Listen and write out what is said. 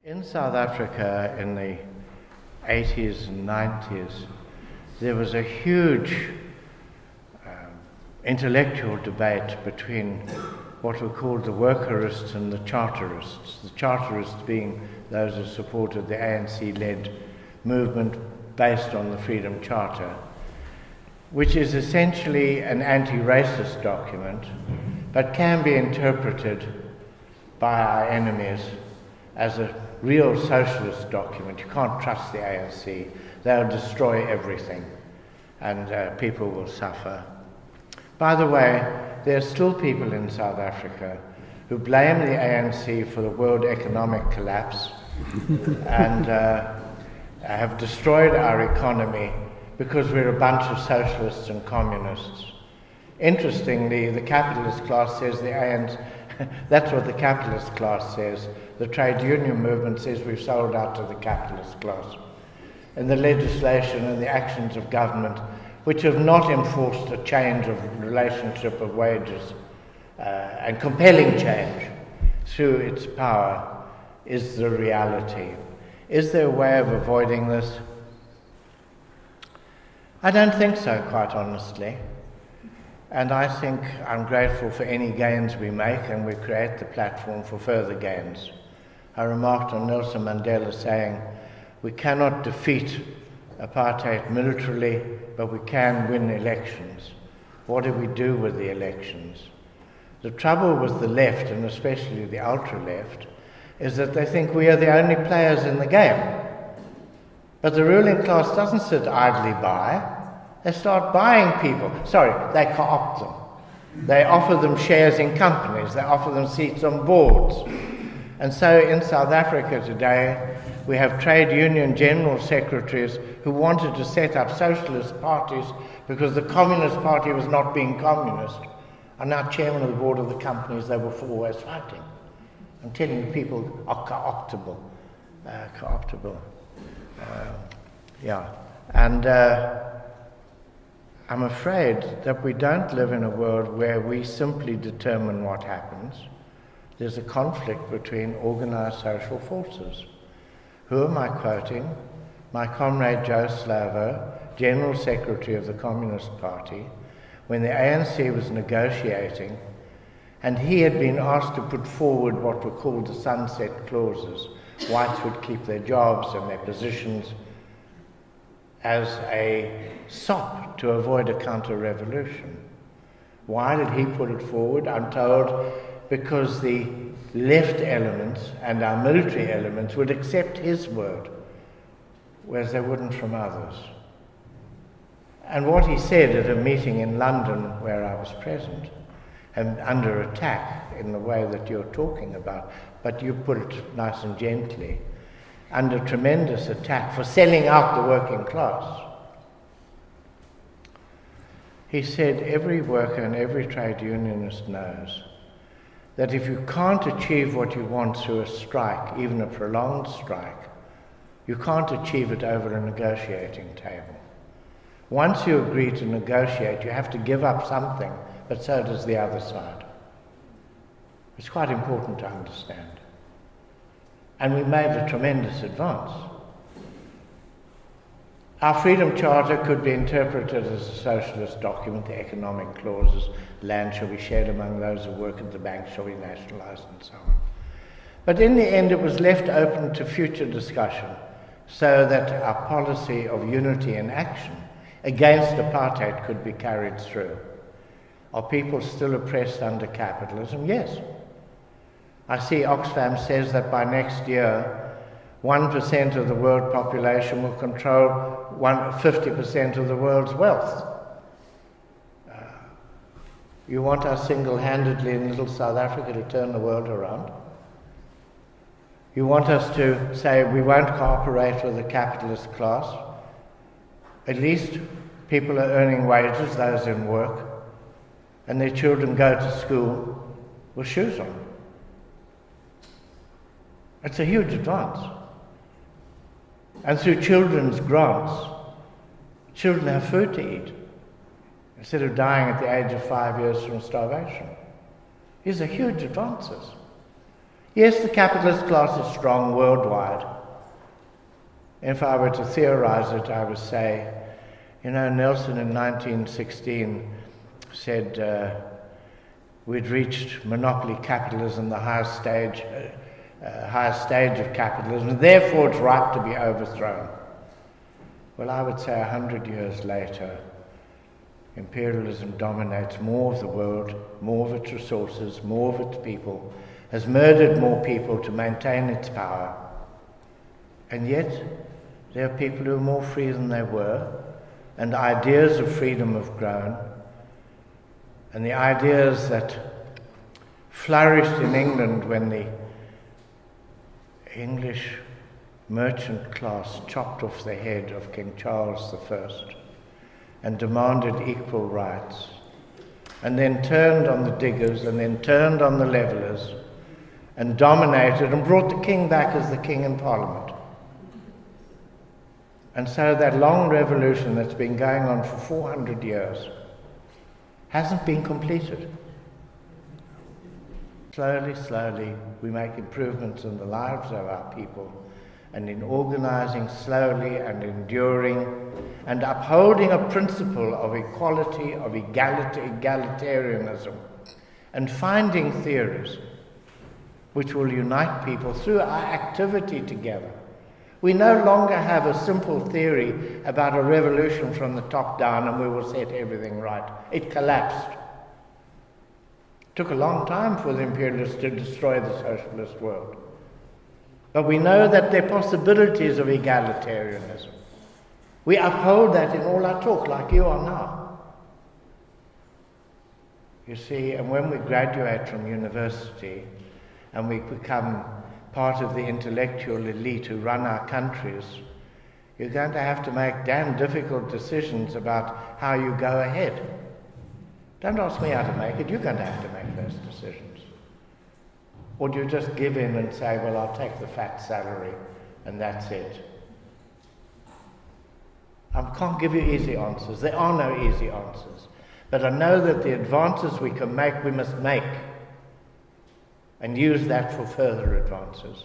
In South Africa in the 80s and 90s, there was a huge intellectual debate between what were called the workerists and the charterists. The charterists being those who supported the ANC-led movement based on the Freedom Charter, which is essentially an anti-racist document, but can be interpreted by our enemies as a real socialist document. You can't trust the ANC. They'll destroy everything and people will suffer. By the way, there are still people in South Africa who blame the ANC for the world economic collapse and have destroyed our economy because we're a bunch of socialists and communists. Interestingly, the capitalist class says the ANC, that's what the capitalist class says. The trade union movement says we've sold out to the capitalist class. And the legislation and the actions of government, which have not enforced a change of relationship of wages and compelling change through its power, is the reality. Is there a way of avoiding this? I don't think so, quite honestly. And I think I'm grateful for any gains we make, and we create the platform for further gains. I remarked on Nelson Mandela saying, we cannot defeat apartheid militarily, but we can win elections. What do we do with the elections? The trouble with the left, and especially the ultra-left, is that they think we are the only players in the game. But the ruling class doesn't sit idly by. They start buying people. Sorry, they co-opt them. They offer them shares in companies. They offer them seats on boards. And so in South Africa today, we have trade union general secretaries who wanted to set up socialist parties because the Communist Party was not being communist, are now chairman of the board of the companies they were always fighting. I'm telling you, people are co-optable. I'm afraid that we don't live in a world where we simply determine what happens. There's a conflict between organized social forces. Who am I quoting? My comrade Joe Slovo, General Secretary of the Communist Party, when the ANC was negotiating, and he had been asked to put forward what were called the sunset clauses. Whites would keep their jobs and their positions as a sop to avoid a counter-revolution. Why did he put it forward? I'm told because the left elements and our military elements would accept his word, whereas they wouldn't from others. And what he said at a meeting in London where I was present, and under attack in the way that you're talking about, but you put it nice and gently, under tremendous attack for selling out the working class. He said every worker and every trade unionist knows that if you can't achieve what you want through a strike, even a prolonged strike, you can't achieve it over a negotiating table. Once you agree to negotiate, you have to give up something, but so does the other side. It's quite important to understand. And we made a tremendous advance. Our Freedom Charter could be interpreted as a socialist document, the economic clauses, land shall be shared among those who work at the bank, shall be nationalised, and so on. But in the end, it was left open to future discussion, so that our policy of unity in action against apartheid could be carried through. Are people still oppressed under capitalism? Yes. I see Oxfam says that by next year, 1% of the world population will control 50% of the world's wealth. You want us single-handedly in little South Africa to turn the world around? You want us to say we won't cooperate with the capitalist class? At least people are earning wages, those in work, and their children go to school with shoes on. It's a huge advance. And through children's grants, children have food to eat instead of dying at the age of 5 years from starvation. These are huge advances. Yes, the capitalist class is strong worldwide. If I were to theorize it, I would say, Nelson in 1916 said we'd reached monopoly capitalism, the highest stage of capitalism, and therefore it's ripe to be overthrown. Well, I would say 100 years later, imperialism dominates more of the world, more of its resources, more of its people, has murdered more people to maintain its power. And yet, there are people who are more free than they were, and ideas of freedom have grown. And the ideas that flourished in England when the English merchant class chopped off the head of King Charles I and demanded equal rights, and then turned on the diggers, and then turned on the levellers, and dominated and brought the king back as the king in Parliament. And so that long revolution that's been going on for 400 years hasn't been completed. Slowly, slowly, we make improvements in the lives of our people, and in organising slowly and enduring and upholding a principle of equality, of egalitarianism, and finding theories which will unite people through our activity together. We no longer have a simple theory about a revolution from the top down and we will set everything right. It collapsed. It took a long time for the imperialists to destroy the socialist world. But we know that there are possibilities of egalitarianism. We uphold that in all our talk, like you are now. You see, and when we graduate from university and we become part of the intellectual elite who run our countries, you're going to have to make damn difficult decisions about how you go ahead. Don't ask me how to make it, you're going to have to make those decisions. Or do you just give in and say, well, I'll take the fat salary and that's it? I can't give you easy answers. There are no easy answers. But I know that the advances we can make, we must make, and use that for further advances.